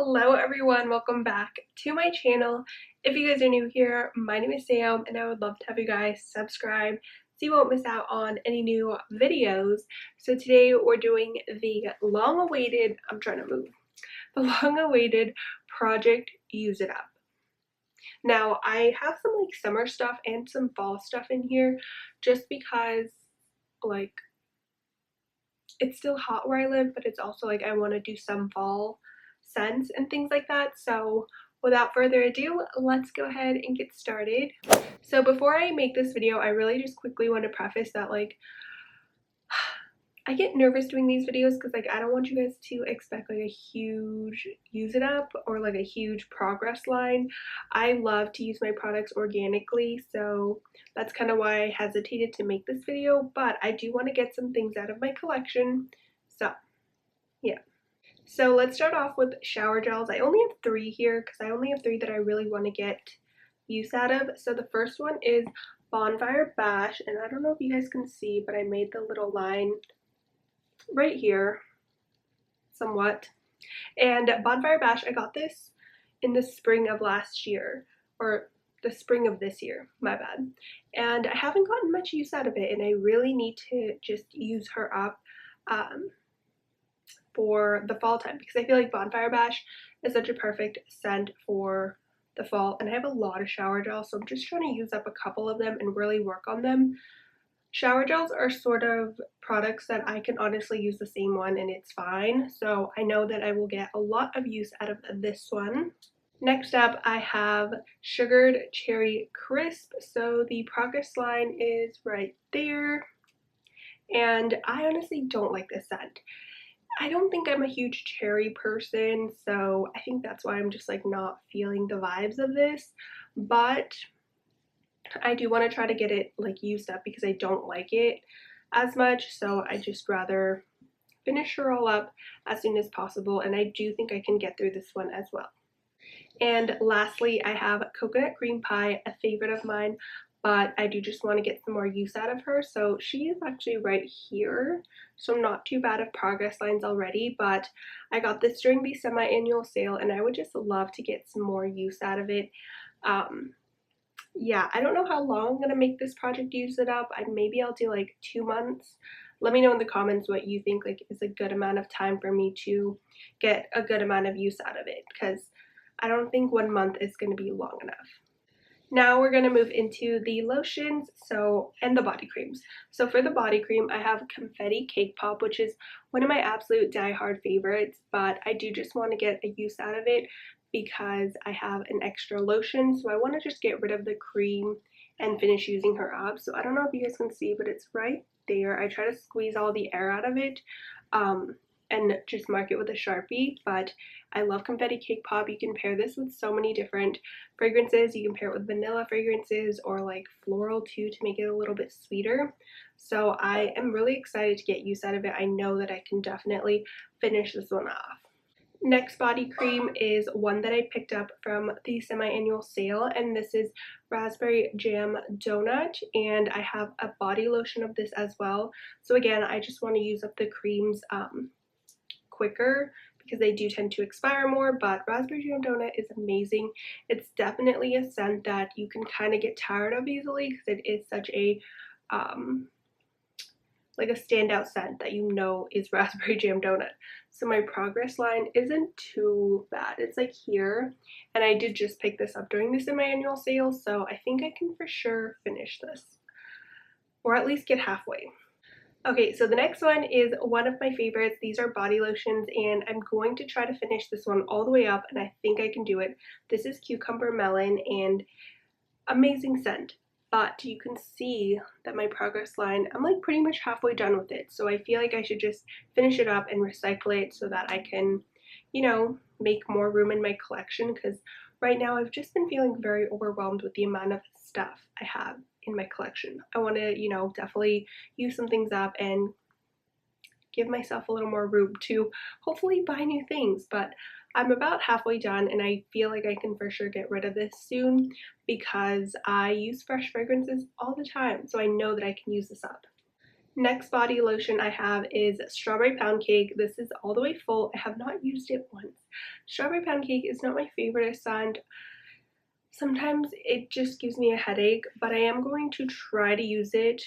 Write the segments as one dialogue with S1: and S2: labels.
S1: Hello everyone, welcome back to my channel. If you guys are new here, my name is Sam and I would love to have you guys subscribe so you won't miss out on any new videos. So today we're doing the long-awaited project Use It Up. Now I have some like summer stuff and some fall stuff in here just because like it's still hot where I live, but it's also like I want to do some fall scents and things like that. So without further ado, let's go ahead and get started. So before I make this video, I really just quickly want to preface that like I get nervous doing these videos because like I don't want you guys to expect like a huge use it up or like a huge progress line. I love to use my products organically, so that's kind of why I hesitated to make this video, but I do want to get some things out of my collection. So yeah. So let's start off with shower gels. I only have 3 here because I only have 3 that I really want to get use out of. So the first one is Bonfire Bash, and I don't know if you guys can see, but I made the little line right here somewhat. And Bonfire Bash, I got this in the spring of last year, or the spring of this year, my bad. And I haven't gotten much use out of it, and I really need to just use her up for the fall time because I feel like Bonfire Bash is such a perfect scent for the fall. And I have a lot of shower gels, so I'm just trying to use up a couple of them and really work on them. Shower gels are sort of products that I can honestly use the same one and it's fine. So I know that I will get a lot of use out of this one. Next up, I have Sugared Cherry Crisp. So the progress line is right there. And I honestly don't like this scent. I don't think I'm a huge cherry person, so I think that's why I'm just like not feeling the vibes of this. But I do want to try to get it like used up because I don't like it as much, so I just rather finish her all up as soon as possible, and I do think I can get through this one as well. And lastly, I have Coconut Cream Pie, a favorite of mine, but I do just want to get some more use out of her. So she is actually right here, so not too bad of progress lines already, but I got this during the semi-annual sale and I would just love to get some more use out of it. Yeah, I don't know how long I'm going to make this project use it up. Maybe I'll do like 2 months. Let me know in the comments what you think like is a good amount of time for me to get a good amount of use out of it, because I don't think 1 month is going to be long enough. Now we're going to move into the lotions and the body creams. So for the body cream, I have Confetti Cake Pop, which is one of my absolute die-hard favorites, but I do just want to get a use out of it because I have an extra lotion, so I want to just get rid of the cream and finish using her up. So I don't know if you guys can see, but it's right there. I try to squeeze all the air out of it and just mark it with a Sharpie, but I love Confetti Cake Pop. You can pair this with so many different fragrances. You can pair it with vanilla fragrances or like floral too to make it a little bit sweeter. So I am really excited to get use out of it. I know that I can definitely finish this one off. Next body cream is one that I picked up from the semi-annual sale, and this is Raspberry Jam Donut, and I have a body lotion of this as well. So again, I just want to use up the creams quicker because they do tend to expire more, but Raspberry Jam Donut is amazing. It's definitely a scent that you can kind of get tired of easily because it is such a like a standout scent that you know is Raspberry Jam Donut. So my progress line isn't too bad. It's like here, and I did just pick this up during the semi-annual sale, so I think I can for sure finish this, or at least get halfway. Okay, so the next one is one of my favorites. These are body lotions, and I'm going to try to finish this one all the way up, and I think I can do it. This is Cucumber Melon, and amazing scent. But you can see that my progress line, I'm like pretty much halfway done with it. So I feel like I should just finish it up and recycle it so that I can, you know, make more room in my collection, because right now I've just been feeling very overwhelmed with the amount of stuff I have in my collection. I want to, you know, definitely use some things up and give myself a little more room to hopefully buy new things, but I'm about halfway done and I feel like I can for sure get rid of this soon because I use fresh fragrances all the time, so I know that I can use this up. Next body lotion I have is Strawberry Pound Cake. This is all the way full. I have not used it once. Strawberry Pound Cake is not my favorite scent. Sometimes it just gives me a headache, but I am going to try to use it.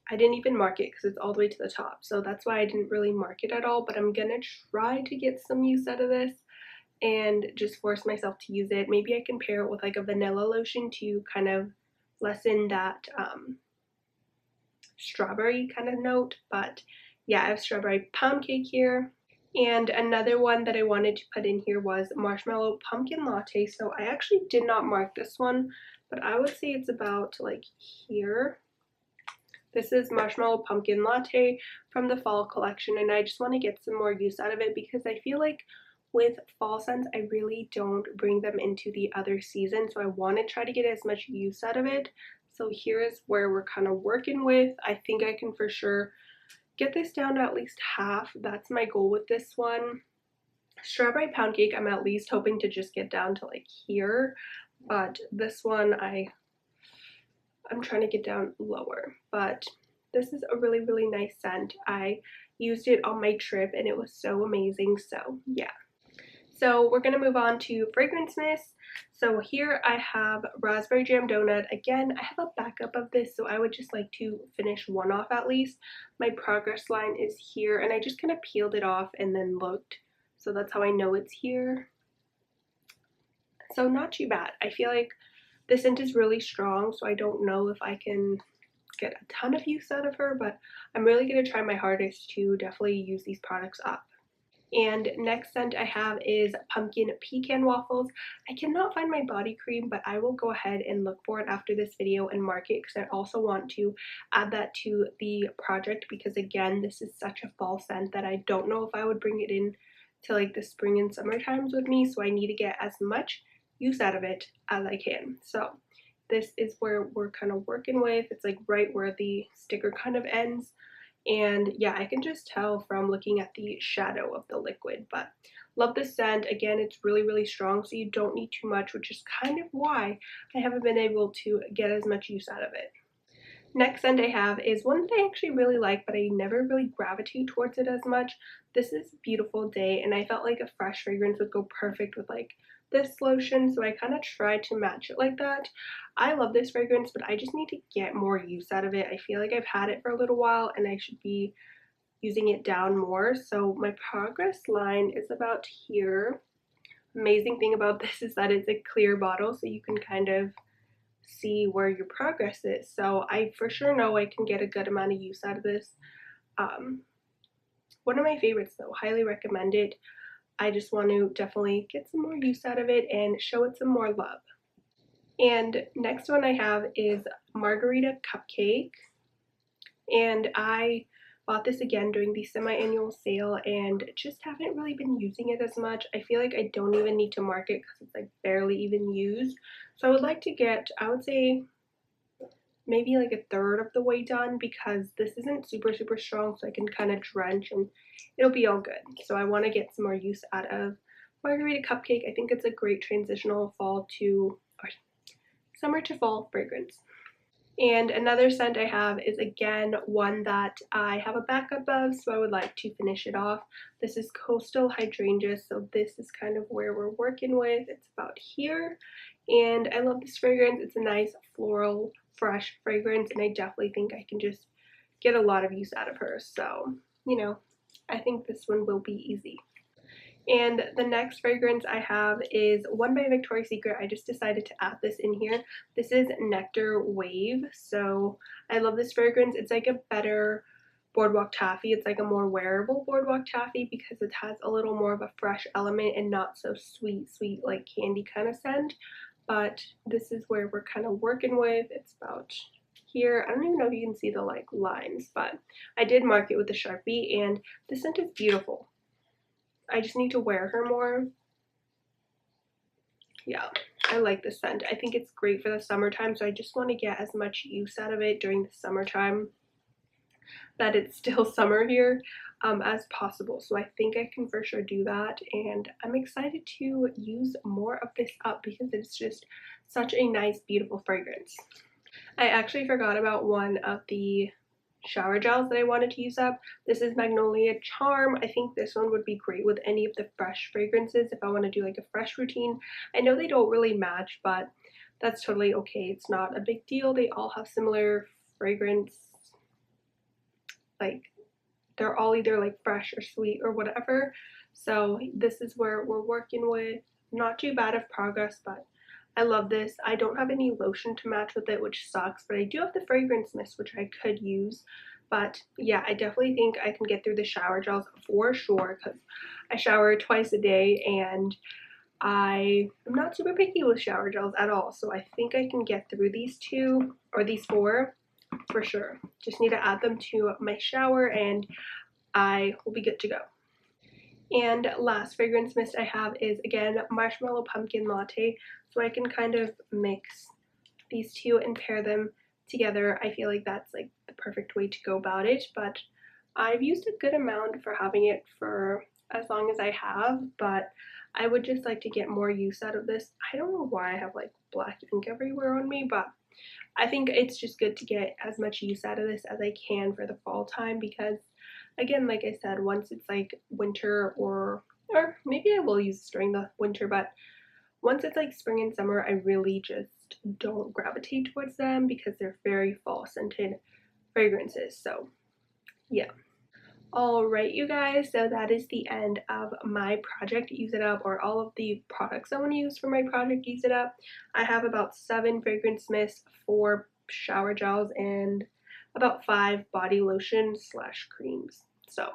S1: I didn't even mark it because it's all the way to the top, so that's why I didn't really mark it at all, but I'm gonna try to get some use out of this and just force myself to use it. Maybe I can pair it with like a vanilla lotion to kind of lessen that strawberry kind of note. But yeah, I have Strawberry Pound Cake here. And another one that I wanted to put in here was Marshmallow Pumpkin Latte. So I actually did not mark this one, but I would say it's about like here. This is Marshmallow Pumpkin Latte from the fall collection, and I just want to get some more use out of it because I feel like with fall scents, I really don't bring them into the other season, so I want to try to get as much use out of it. So here is where we're kind of working with. I think I can for sure get this down to at least half. That's my goal with this one. Strawberry Pound Cake, I'm at least hoping to just get down to like here, but this one I'm trying to get down lower. But this is a really, really nice scent. I used it on my trip and it was so amazing. So yeah. So we're going to move on to fragrance mist. So here I have Raspberry Jam Donut. Again, I have a backup of this, so I would just like to finish one off at least. My progress line is here, and I just kind of peeled it off and then looked. So that's how I know it's here. So not too bad. I feel like the scent is really strong, so I don't know if I can get a ton of use out of her, but I'm really going to try my hardest to definitely use these products up. And next scent I have is Pumpkin Pecan Waffles. I cannot find my body cream, but I will go ahead and look for it after this video and mark it because I also want to add that to the project because again, this is such a fall scent that I don't know if I would bring it in to like the spring and summer times with me, so I need to get as much use out of it as I can. So this is where we're kind of working with. It's like right where the sticker kind of ends. And yeah, I can just tell from looking at the shadow of the liquid, but love the scent. Again, it's really, really strong, so you don't need too much, which is kind of why I haven't been able to get as much use out of it. Next scent I have is one that I actually really like, but I never really gravitate towards it as much. This is Beautiful Day, and I felt like a fresh fragrance would go perfect with like this lotion, so I kind of tried to match it like that. I love this fragrance, but I just need to get more use out of it. I feel like I've had it for a little while and I should be using it down more. So my progress line is about here. Amazing thing about this is that it's a clear bottle, so you can kind of see where your progress is. So I for sure know I can get a good amount of use out of this. One of my favorites though, highly recommend it. I just want to definitely get some more use out of it and show it some more love. And next one I have is Margarita Cupcake. And I bought this again during the semi-annual sale and just haven't really been using it as much. I feel like I don't even need to mark it because it's like barely even used. So I would like to get, I would say maybe like a third of the way done because this isn't super, super strong, so I can kind of drench and it'll be all good. So I want to get some more use out of Margarita Cupcake. I think it's a great transitional fall to, or summer to fall fragrance. And another scent I have is again one that I have a backup of, so I would like to finish it off. This is Coastal Hydrangea, so this is kind of where we're working with. It's about here, and I love this fragrance. It's a nice floral, fresh fragrance, and I definitely think I can just get a lot of use out of her. So, you know, I think this one will be easy. And the next fragrance I have is one by Victoria's Secret. I just decided to add this in here. This is Nectar Wave. So I love this fragrance. It's like a better boardwalk taffy. It's like a more wearable boardwalk taffy because it has a little more of a fresh element and not so sweet like candy kind of scent. But this is where we're kind of working with. It's about here. I don't even know if you can see the like lines, but I did mark it with a Sharpie, and the scent is beautiful. I just need to wear her more. Yeah, I like this scent. I think it's great for the summertime, so I just want to get as much use out of it during the summertime that it's still summer here as possible. So I think I can for sure do that, and I'm excited to use more of this up because it's just such a nice, beautiful fragrance. I actually forgot about one of the shower gels that I wanted to use up. This is Magnolia Charm. I think this one would be great with any of the fresh fragrances if I want to do like a fresh routine. I know they don't really match, but that's totally okay. It's not a big deal. They all have similar fragrance, like they're all either like fresh or sweet or whatever. So this is where we're working with. Not too bad of progress, but I love this. I don't have any lotion to match with it, which sucks, but I do have the fragrance mist, which I could use. But yeah, I definitely think I can get through the shower gels for sure, because I shower twice a day and I am not super picky with shower gels at all. So I think I can get through these two or these four for sure. Just need to add them to my shower and I will be good to go. And last fragrance mist I have is again Marshmallow Pumpkin Latte. So I can kind of mix these two and pair them together. I feel like that's like the perfect way to go about it, but I've used a good amount for having it for as long as I have, but I would just like to get more use out of this. I don't know why I have like black ink everywhere on me, but I think it's just good to get as much use out of this as I can for the fall time because again, like I said, once it's like winter or maybe I will use this during the winter, but once it's like spring and summer, I really just don't gravitate towards them because they're very fall scented fragrances. So yeah. Alright, you guys, so that is the end of my project Use It Up, or all of the products I want to use for my project Use It Up. I have about 7 fragrance mists, 4 shower gels, and about 5 body lotions slash creams. So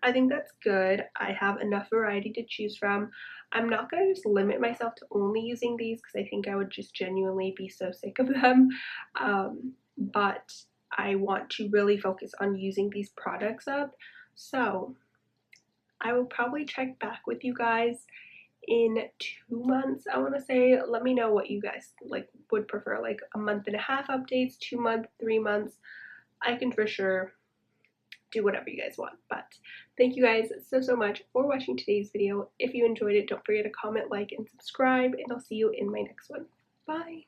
S1: I think that's good. I have enough variety to choose from. I'm not going to just limit myself to only using these because I think I would just genuinely be so sick of them. But I want to really focus on using these products up. So I will probably check back with you guys in 2 months. I want to say, let me know what you guys like would prefer, like a month and a half updates, 2 months, 3 months. I can for sure do whatever you guys want. But thank you guys so much for watching today's video. If you enjoyed it, don't forget to comment, like, and subscribe, and I'll see you in my next one. Bye.